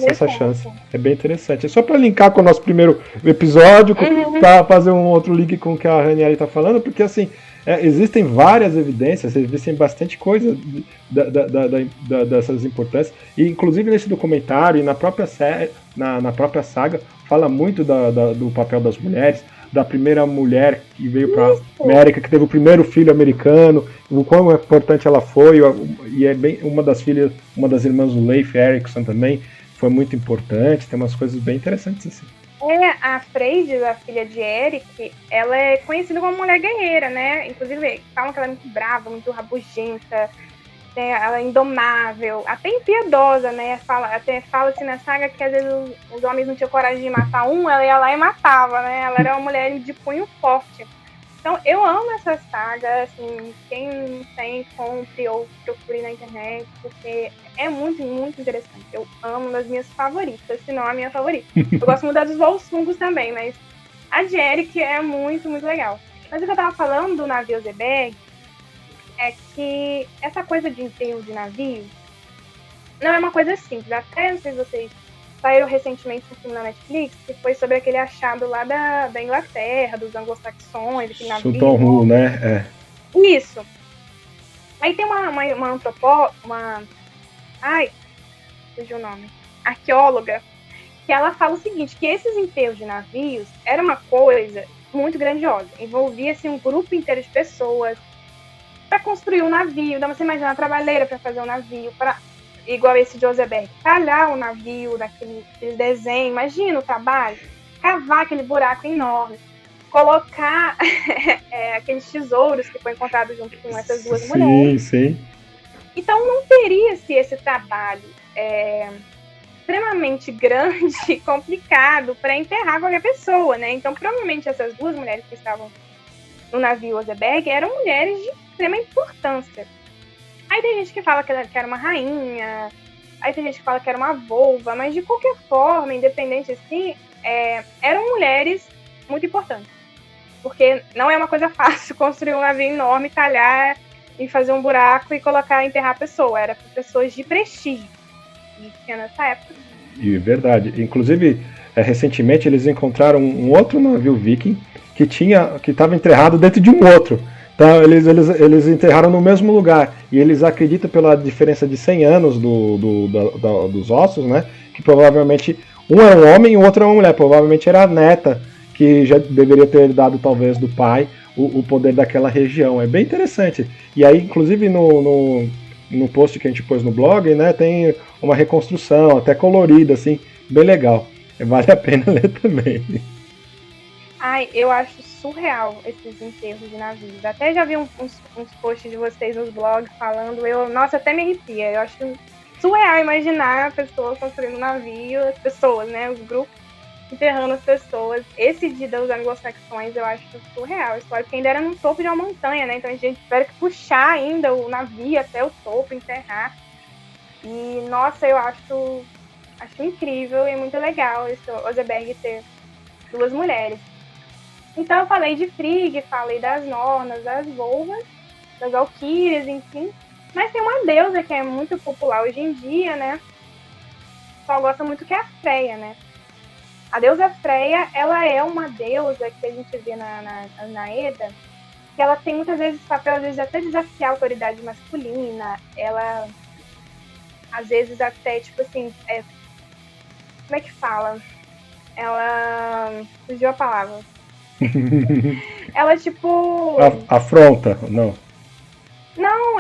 A: essa chance. É bem interessante. É só para linkar com o nosso primeiro episódio, para fazer um outro link com o que a Ranieri está falando, porque assim, existem várias evidências, existem bastante coisa dessas importâncias, e inclusive nesse documentário e na própria saga fala muito do papel das mulheres, da primeira mulher que veio para a América, que teve o primeiro filho americano, o quão importante ela foi, e é bem uma das irmãs do Leif Erikson também, foi muito importante, tem umas coisas bem interessantes assim.
B: A Freyja, a filha de Eric, ela é conhecida como mulher guerreira, né? Inclusive, falam que ela é muito brava, muito rabugenta, né? Ela é indomável, até impiedosa, né? Fala-se na saga que às vezes os homens não tinham coragem de matar ela ia lá e matava, né? Ela era uma mulher de punho forte. Então, eu amo essa saga, assim, quem não tem, compre ou procure na internet, porque é muito, muito interessante. Eu amo, uma das minhas favoritas, se não a minha favorita. Eu gosto muito dos Volsungus também, mas a de Eric é muito, muito legal. Mas o que eu tava falando do navio Oseberg é que essa coisa de enterro de navio não é uma coisa simples. Até, não sei se vocês saíram recentemente um filme na Netflix que foi sobre aquele achado lá da Inglaterra, dos anglo-saxões, aquele navio.
A: Sultan Hu, né?
B: Isso. Aí tem uma fugiu o nome. Arqueóloga, que ela fala o seguinte, que esses enterros de navios era uma coisa muito grandiosa. Envolvia-se um grupo inteiro de pessoas para construir um navio. Então você imagina a trabalheira para fazer um navio, igual esse de Oseberg, talhar o navio daquele desenho, imagina o trabalho, cavar aquele buraco enorme, colocar aqueles tesouros que foi encontrado junto com essas duas mulheres.
A: Sim.
B: Então não teria-se esse trabalho extremamente grande e complicado para enterrar qualquer pessoa, né? Então provavelmente essas duas mulheres que estavam no navio Oseberg eram mulheres de extrema importância. Aí tem gente que fala que era uma rainha, aí tem gente que fala que era uma volva, mas de qualquer forma, independente assim, eram mulheres muito importantes. Porque não é uma coisa fácil construir um navio enorme, talhar e fazer um buraco e enterrar a pessoa. Era para pessoas de prestígio que tinha nessa época.
A: E verdade. Inclusive, recentemente eles encontraram um outro navio viking que estava enterrado dentro de um outro. Então eles enterraram no mesmo lugar. E eles acreditam, pela diferença de 100 anos dos ossos, né, que provavelmente um era um homem e o outro era uma mulher. Provavelmente era a neta, que já deveria ter dado talvez do pai o poder daquela região. É bem interessante. E aí, inclusive, no no post que a gente pôs no blog, né, tem uma reconstrução, até colorida, assim, bem legal. Vale a pena ler também.
B: Ai, eu acho surreal esses enterros de navios. Até já vi uns posts de vocês nos blogs falando, nossa, até me arrepia. Eu acho surreal imaginar a pessoa construindo um navio, as pessoas, né, os grupos enterrando as pessoas. Esse das anglo-saxões eu acho surreal. A história, porque ainda era no topo de uma montanha, né? Então a gente tiver que puxar ainda o navio até o topo, enterrar. E, nossa, eu acho incrível e muito legal esse Oseberg ter 2 mulheres. Então eu falei de Frigg, falei das Nornas, das Volvas, das Valquírias, enfim. Mas tem uma deusa que é muito popular hoje em dia, né? O pessoal gosta muito, que é a Freya, né? A deusa Freya, ela é uma deusa que a gente vê na Edda, que ela tem muitas vezes papel, às vezes até desafiar a autoridade masculina. Ela, às vezes até, tipo assim, como é que fala? Ela... fugiu a palavra. Ela, tipo...
A: Afronta, não.
B: Não,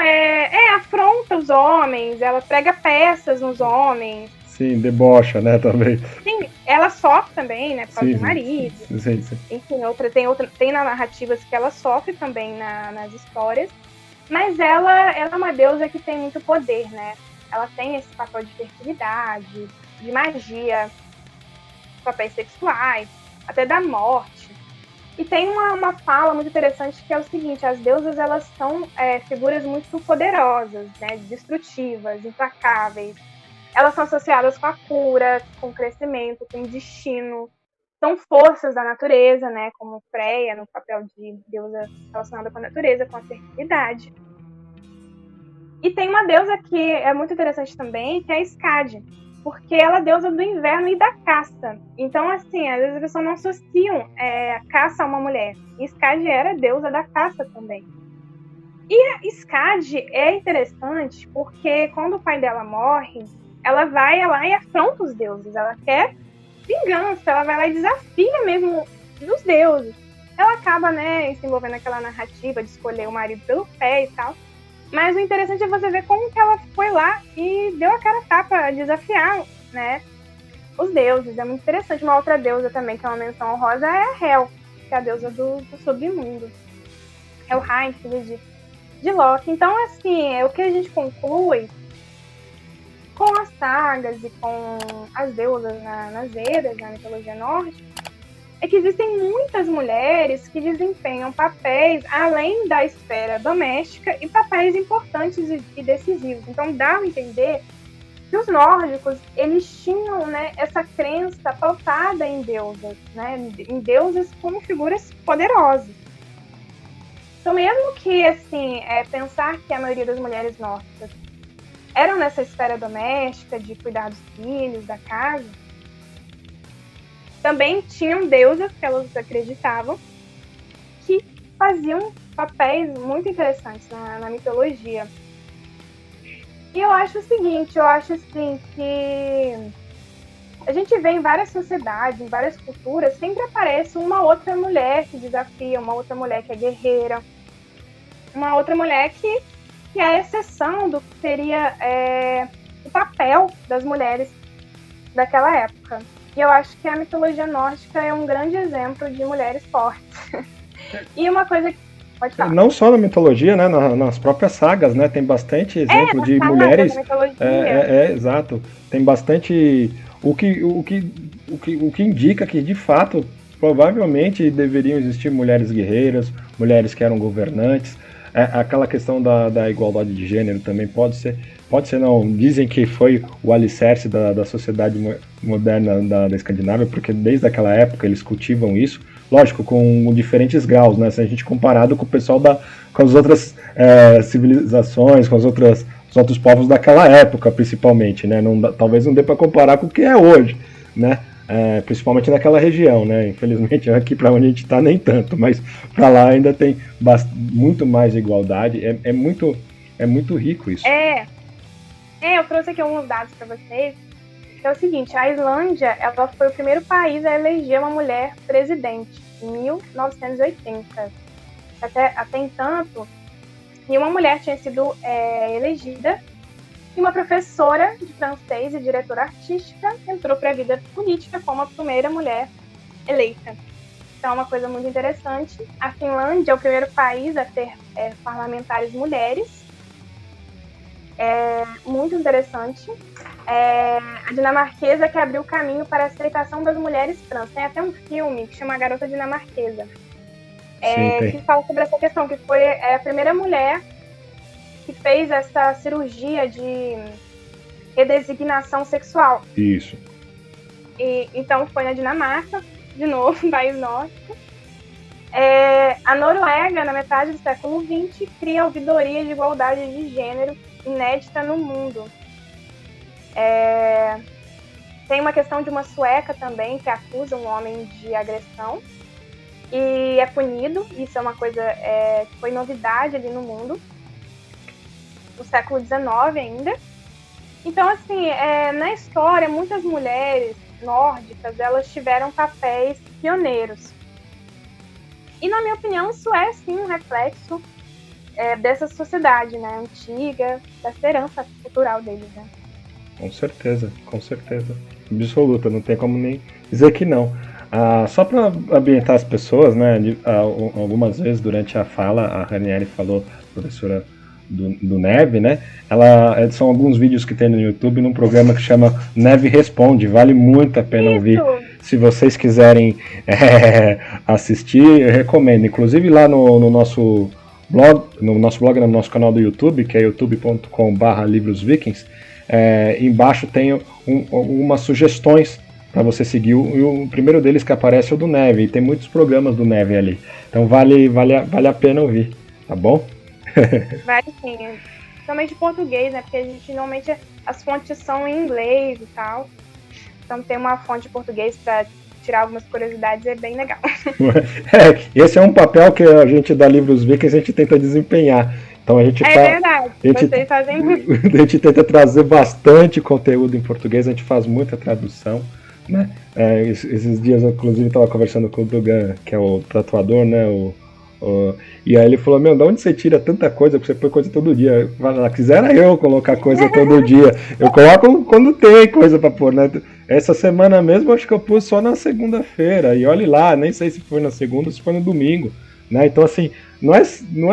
B: afronta os homens, ela prega peças nos homens.
A: Sim, debocha, né, também.
B: Sim, ela sofre também, né, por causa do marido.
A: Sim.
B: Enfim, tem na narrativas que ela sofre também nas histórias. Mas ela é uma deusa que tem muito poder, né? Ela tem esse papel de fertilidade, de magia, papéis sexuais, até da morte. E tem uma fala muito interessante que é o seguinte: as deusas, elas são figuras muito poderosas, né, destrutivas, implacáveis. Elas são associadas com a cura, com o crescimento, com o destino. São forças da natureza, né, como Freya, no papel de deusa relacionada com a natureza, com a fertilidade. E tem uma deusa que é muito interessante também, que é a Skadi, porque ela é deusa do inverno e da caça. Então, assim, às vezes as pessoas não associam a caça a uma mulher. E Skadi era deusa da caça também. E a Skadi é interessante porque quando o pai dela morre, ela vai lá e afronta os deuses. Ela quer vingança, ela vai lá e desafia mesmo os deuses. Ela acaba, né, se envolvendo naquela narrativa de escolher o marido pelo pé e tal. Mas o interessante é você ver como que ela foi lá e deu a cara a tapa a desafiar, né, os deuses. É muito interessante. Uma outra deusa também, que é uma menção honrosa, é a Hel, que é a deusa do submundo. Helheim, filha de Loki. Então, assim, o que a gente conclui com as sagas e com as deusas nas Eddas, na mitologia nórdica, é que existem muitas mulheres que desempenham papéis além da esfera doméstica e papéis importantes e decisivos. Então dá a entender que os nórdicos, eles tinham, né, essa crença pautada em deusas, né, em deusas como figuras poderosas. Então, mesmo que, assim, pensar que a maioria das mulheres nórdicas eram nessa esfera doméstica de cuidar dos filhos, da casa, também tinham deusas que elas acreditavam que faziam papéis muito interessantes na mitologia. E eu acho o seguinte, eu acho assim que a gente vê em várias sociedades, em várias culturas, sempre aparece uma outra mulher que desafia, uma outra mulher que é guerreira, uma outra mulher que é a exceção do que seria o papel das mulheres daquela época. E eu acho que a mitologia nórdica é um grande exemplo de mulheres fortes. E uma coisa que... Pode falar.
A: Não só na mitologia, né? Nas próprias sagas, né? Tem bastante exemplo de mulheres. Exato. Tem bastante. O que indica que, de fato, provavelmente deveriam existir mulheres guerreiras, mulheres que eram governantes. Aquela questão da igualdade de gênero também pode ser não, dizem que foi o alicerce da sociedade moderna da Escandinávia, porque desde aquela época eles cultivam isso, lógico, com diferentes graus, né, se a gente comparado com o pessoal com as outras civilizações, com os outros povos daquela época, principalmente, né, talvez não dê para comparar com o que é hoje, né, principalmente naquela região, né? Infelizmente aqui para onde a gente está nem tanto, mas para lá ainda tem muito mais igualdade. É muito rico isso.
B: Eu trouxe aqui alguns dados para vocês. Que é o seguinte: a Islândia, ela foi o primeiro país a eleger uma mulher presidente em 1980. Até entanto, Nenhuma mulher tinha sido elegida. E uma professora de francês e diretora artística entrou para a vida política como a primeira mulher eleita. Então, é uma coisa muito interessante. A Finlândia é o primeiro país a ter parlamentares mulheres. É muito interessante. A dinamarquesa que abriu o caminho para a aceitação das mulheres trans. Tem até um filme que chama A Garota Dinamarquesa, que fala sobre essa questão, que foi a primeira mulher que fez essa cirurgia de redesignação sexual.
A: Isso.
B: Então foi na Dinamarca, de novo, país nórdico. A Noruega, na metade do século XX, cria a ouvidoria de igualdade de gênero inédita no mundo. Tem uma questão de uma sueca também que acusa um homem de agressão e é punido. Isso é uma coisa que foi novidade ali no mundo, no século XIX ainda. Então, assim, na história, muitas mulheres nórdicas, elas tiveram papéis pioneiros. E, na minha opinião, isso é, sim, um reflexo dessa sociedade, né, antiga, dessa herança cultural deles, né?
A: Com certeza. Absoluta, não tem como nem dizer que não. Só para ambientar as pessoas, né, algumas vezes durante a fala, a Ranieri falou, professora do Neve, né, são alguns vídeos que tem no YouTube num programa que chama Neve Responde, vale muito a pena ouvir. Se vocês quiserem assistir, eu recomendo. Inclusive lá no nosso blog, no nosso canal do YouTube, que é youtube.com/livrosvikings, embaixo tem algumas sugestões para você seguir. O primeiro deles que aparece é o do Neve, e tem muitos programas do Neve ali. Então vale a pena ouvir, tá bom?
B: Vale sim, principalmente de português, né? Porque a gente normalmente as fontes são em inglês e tal. Então ter uma fonte de português para tirar algumas curiosidades é bem legal.
A: Esse é um papel que a gente da Livros Vikings a gente tenta desempenhar. Então a gente
B: verdade, vocês fazem muito.
A: A gente tenta trazer bastante conteúdo em português, a gente faz muita tradução, né? Esses dias eu inclusive estava conversando com o Dugan, que é o tatuador, né? E aí ele falou, de onde você tira tanta coisa? Porque você põe coisa todo dia. Quisera eu colocar coisa todo dia. Eu coloco quando tem coisa pra pôr, né? Essa semana mesmo acho que eu pus só na segunda-feira. E olhe lá, nem sei se foi na segunda ou se foi no domingo, né? Então assim, não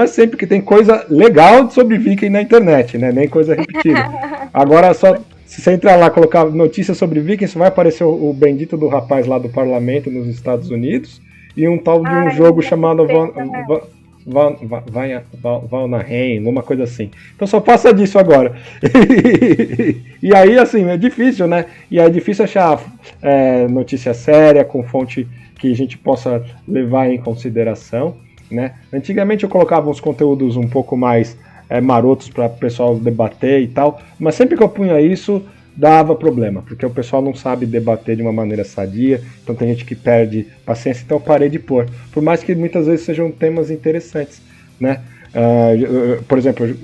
A: é sempre que tem coisa legal sobre Viking na internet, né? Nem coisa repetida. Agora só, se você entrar lá e colocar notícias sobre Viking, só vai aparecer o bendito do rapaz lá do parlamento nos Estados Unidos e um tal de um jogo chamado Valheim, uma coisa assim. Então só passa disso agora. E aí, assim, é difícil, né? E é difícil achar notícia séria, com fonte que a gente possa levar em consideração, né? Antigamente eu colocava uns conteúdos um pouco mais marotos para o pessoal debater e tal, mas sempre que eu punha isso, dava problema, porque o pessoal não sabe debater de uma maneira sadia, então tem gente que perde paciência, então eu parei de pôr, por mais que muitas vezes sejam temas interessantes, né? Por exemplo,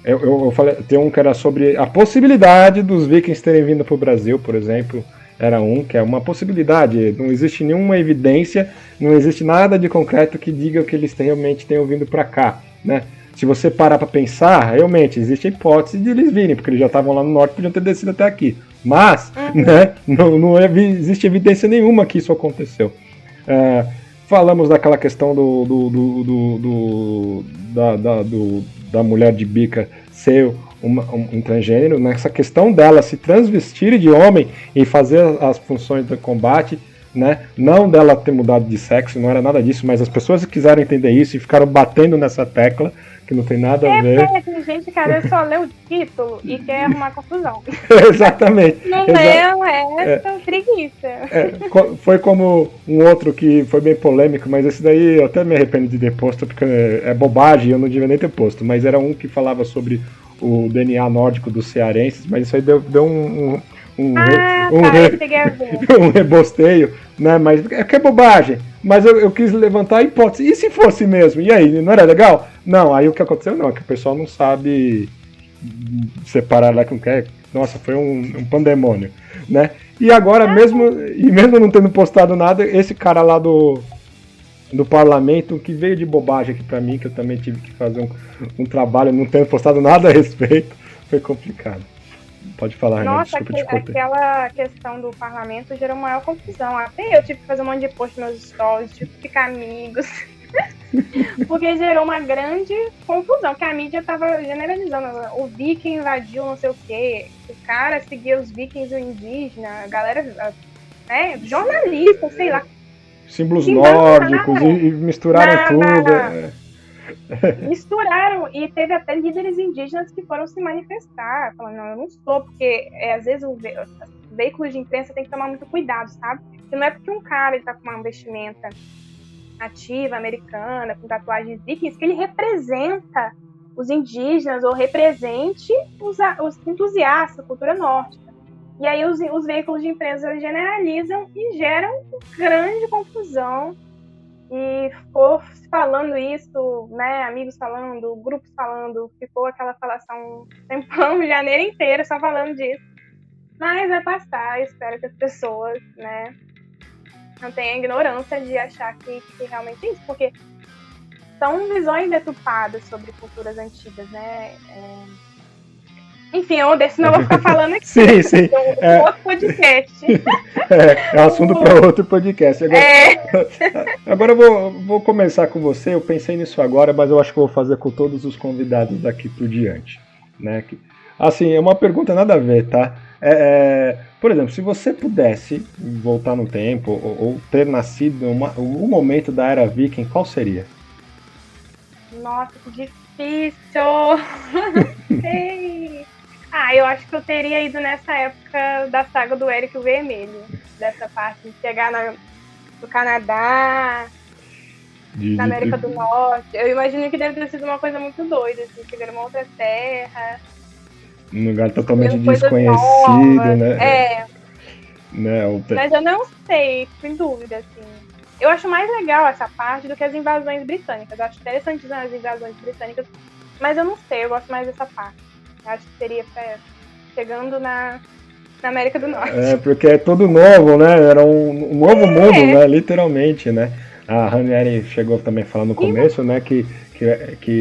A: eu falei, tem um que era sobre a possibilidade dos vikings terem vindo para o Brasil, por exemplo, era que é uma possibilidade, não existe nenhuma evidência, não existe nada de concreto que diga que eles realmente tenham vindo para cá, né? Se você parar para pensar, realmente existe a hipótese de eles virem, porque eles já estavam lá no norte e podiam ter descido até aqui. Mas, né, não existe evidência nenhuma que isso aconteceu. Falamos daquela questão da mulher de bica ser um transgênero, nessa questão dela se transvestir de homem e fazer as funções do combate, né? Não dela ter mudado de sexo, não era nada disso, mas as pessoas quiseram entender isso e ficaram batendo nessa tecla, que não tem nada a ver.
B: Tem gente, cara, só lê o título e quer arrumar confusão.
A: Exatamente.
B: Não é preguiça.
A: Foi como um outro que foi bem polêmico, mas esse daí eu até me arrependo de ter posto, porque é bobagem, eu não devia nem ter posto, mas era um que falava sobre o DNA nórdico dos cearenses, mas isso aí deu um rebosteio, né? Mas é bobagem. Mas eu quis levantar a hipótese. E se fosse mesmo? E aí, não era legal? Não, aí o que aconteceu não, é que o pessoal não sabe separar lá com o que é. Nossa, foi um pandemônio, né? E agora, mesmo não tendo postado nada, esse cara lá do parlamento, que veio de bobagem aqui para mim, que eu também tive que fazer um trabalho, não tendo postado nada a respeito, foi complicado. Pode falar, Renan,
B: Nossa,
A: desculpa te cortei.
B: aquela questão do parlamento gerou maior confusão. Até eu tive que fazer um monte de post nos meus stories, tive que ficar amigos. Porque gerou uma grande confusão, que a mídia estava generalizando. O viking invadiu não sei o quê, o cara seguia os vikings e o indígena, a galera, né, jornalista, sei lá.
A: Símbolos nórdicos e misturaram tudo.
B: Misturaram, e teve até líderes indígenas que foram se manifestar, falando, não, eu não sou, porque às vezes os veículos de imprensa tem que tomar muito cuidado, sabe? Porque não é porque um cara está com uma vestimenta nativa, americana, com tatuagens vikings, que ele representa os indígenas ou represente os entusiastas da cultura nórdica. E aí os veículos de imprensa generalizam e geram grande confusão. E ficou falando isso, né, amigos falando, grupos falando, ficou aquela falação um tempão, janeiro inteiro, só falando disso. Mas vai passar, espero que as pessoas, né, não tenham a ignorância de achar que realmente é isso, porque são visões deturpadas sobre culturas antigas, né. Enfim, senão eu vou ficar falando aqui.
A: Sim.
B: Outro podcast.
A: É assunto para outro podcast. Agora eu vou começar com você. Eu pensei nisso agora, mas eu acho que eu vou fazer com todos os convidados daqui por diante. Né? Assim, é uma pergunta nada a ver, tá? Por exemplo, se você pudesse voltar no tempo ou ter nascido em um momento da era viking, qual seria?
B: Nossa, que difícil! Sei! Eu acho que eu teria ido nessa época da saga do Éric o Vermelho. Dessa parte de chegar no Canadá, na América do Norte. Eu imagino que deve ter sido uma coisa muito doida, assim, chegar numa outra terra.
A: Um lugar totalmente desconhecido, né?
B: Mas eu não sei, fico em dúvida, assim. Eu acho mais legal essa parte do que as invasões britânicas. Eu acho interessante as invasões britânicas, mas eu não sei, eu gosto mais dessa parte. Acho que seria chegando na América do Norte.
A: Porque é tudo novo, né? Era um novo mundo, né? Literalmente, né? A Ranieri chegou também a falar no começo, né? Que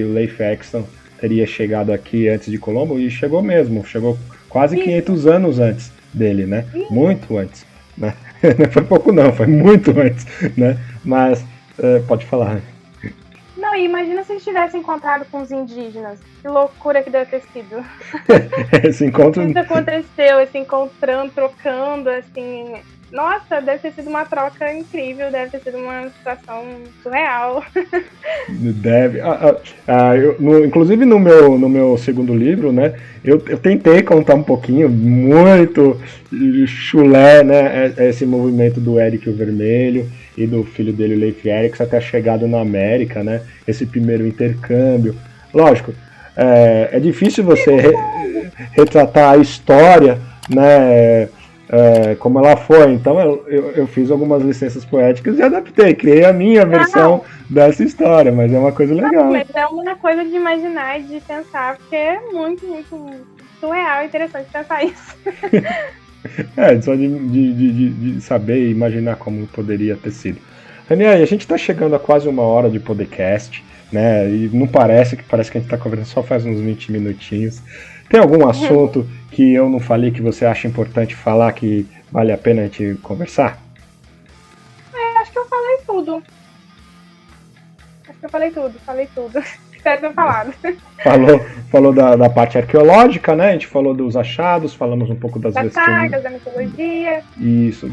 A: o Leif Erikson teria chegado aqui antes de Colombo, e chegou mesmo. Chegou quase 500 anos antes dele, né? Muito antes, né? Não foi pouco não, foi muito antes, né? Mas, pode falar.
B: Não, e imagina se eles tivessem encontrado com os indígenas. Que loucura que deve ter sido.
A: Esse encontro...
B: Isso aconteceu, esse encontrando, trocando, assim... Nossa, deve ter sido uma troca incrível, deve ter sido uma situação surreal.
A: Deve. Inclusive no meu segundo livro, né, eu tentei contar um pouquinho, muito chulé, né, esse movimento do Éric o Vermelho e do filho dele, Leif Erikson, até a chegada na América, né, esse primeiro intercâmbio. Lógico, é difícil você retratar a história, né, como ela foi, então eu fiz algumas licenças poéticas e adaptei, criei a minha versão dessa história, mas é uma coisa legal.
B: Mas é uma coisa de imaginar e de pensar, porque é muito, muito surreal e interessante pensar isso.
A: Só de saber e imaginar como poderia ter sido. Ranieri, a gente está chegando a quase 1 hora de podcast, né? E não parece que a gente está conversando só faz uns 20 minutinhos. Tem algum assunto que eu não falei que você acha importante falar, que vale a pena a gente conversar?
B: Acho que eu falei tudo. Falei tudo. Espero ter falado.
A: Falou da parte arqueológica, né? A gente falou dos achados, falamos um pouco das
B: sagas, da mitologia.
A: Isso,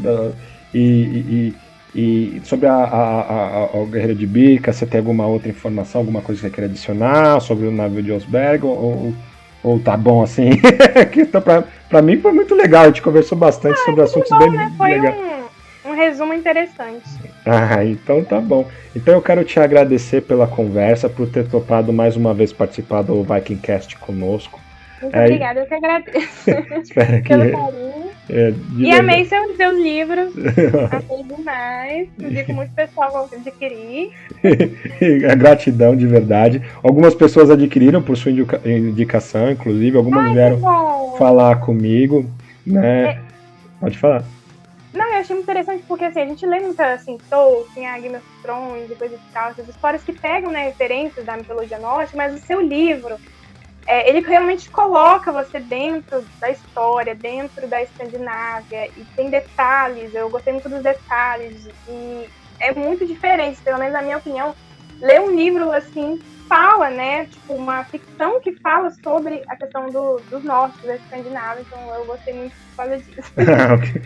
A: e sobre a Guerreira de Birka, você tem alguma outra informação, alguma coisa que você quer adicionar sobre o navio de Osberg, ou tá bom assim? Pra mim foi muito legal, a gente conversou bastante sobre assuntos bem legais.
B: Foi um resumo interessante.
A: Então tá bom. Então eu quero te agradecer pela conversa, por ter topado mais uma vez participar do VikingCast conosco.
B: Muito obrigada, eu que agradeço.
A: Espero
B: pelo carinho. E amei seus livros. Amei demais. Indico muito pessoal que adquirir.
A: Gratidão, de verdade. Algumas pessoas adquiriram por sua indicação, inclusive. Algumas vieram falar comigo, né? Pode falar.
B: Não, eu achei muito interessante porque, assim, a gente lê muita, assim, Tolkien, a Game of Thrones e coisas e tal, essas histórias que pegam, né, referências da mitologia nórdica, mas o seu livro, ele realmente coloca você dentro da história, dentro da Escandinávia, e tem detalhes, eu gostei muito dos detalhes, e é muito diferente, pelo menos na minha opinião, ler um livro, assim, fala, né, tipo, uma ficção que fala sobre a questão dos nórdicos, da Escandinávia, então eu gostei muito por causa disso.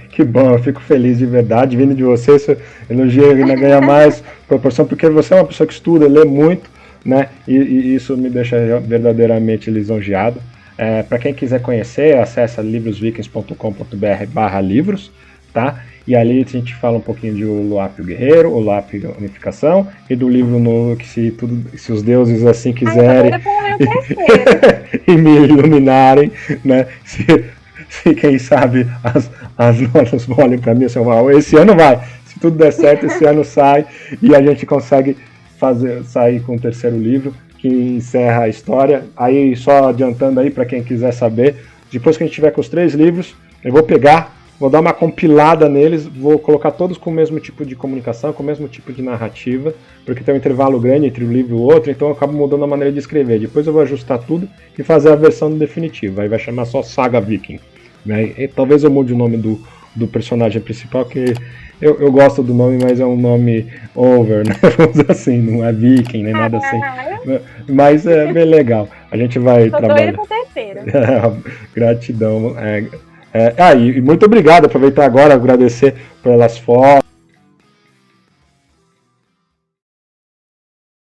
A: Que bom, eu fico feliz de verdade, vindo de você, esse elogio ainda ganha mais proporção, porque você é uma pessoa que estuda, lê muito, né, e isso me deixa verdadeiramente lisonjeado. Para quem quiser conhecer, acessa livrosvikings.com.br/livros, tá? E ali a gente fala um pouquinho de O Luap o Guerreiro, O Luap Unificação, e do livro novo que se os deuses assim quiserem e me iluminarem, né? Se quem sabe as notas olhem para mim, esse ano vai, se tudo der certo, esse ano sai e a gente consegue sair com o terceiro livro que encerra a história. Aí só adiantando aí para quem quiser saber, depois que a gente tiver com os 3 livros, eu vou dar uma compilada neles, vou colocar todos com o mesmo tipo de comunicação, com o mesmo tipo de narrativa, porque tem um intervalo grande entre um livro e o outro, então eu acabo mudando a maneira de escrever. Depois eu vou ajustar tudo e fazer a versão definitiva. Aí vai chamar só Saga Viking, né? E talvez eu mude o nome do personagem principal, que eu gosto do nome, mas é um nome over, né? Vamos dizer assim, não é Viking, nem nada assim. Mas é bem legal. A gente vai trabalhar.
B: Tô doida pro terceiro.
A: Gratidão. E muito obrigado, aproveitar agora, agradecer pelas fotos.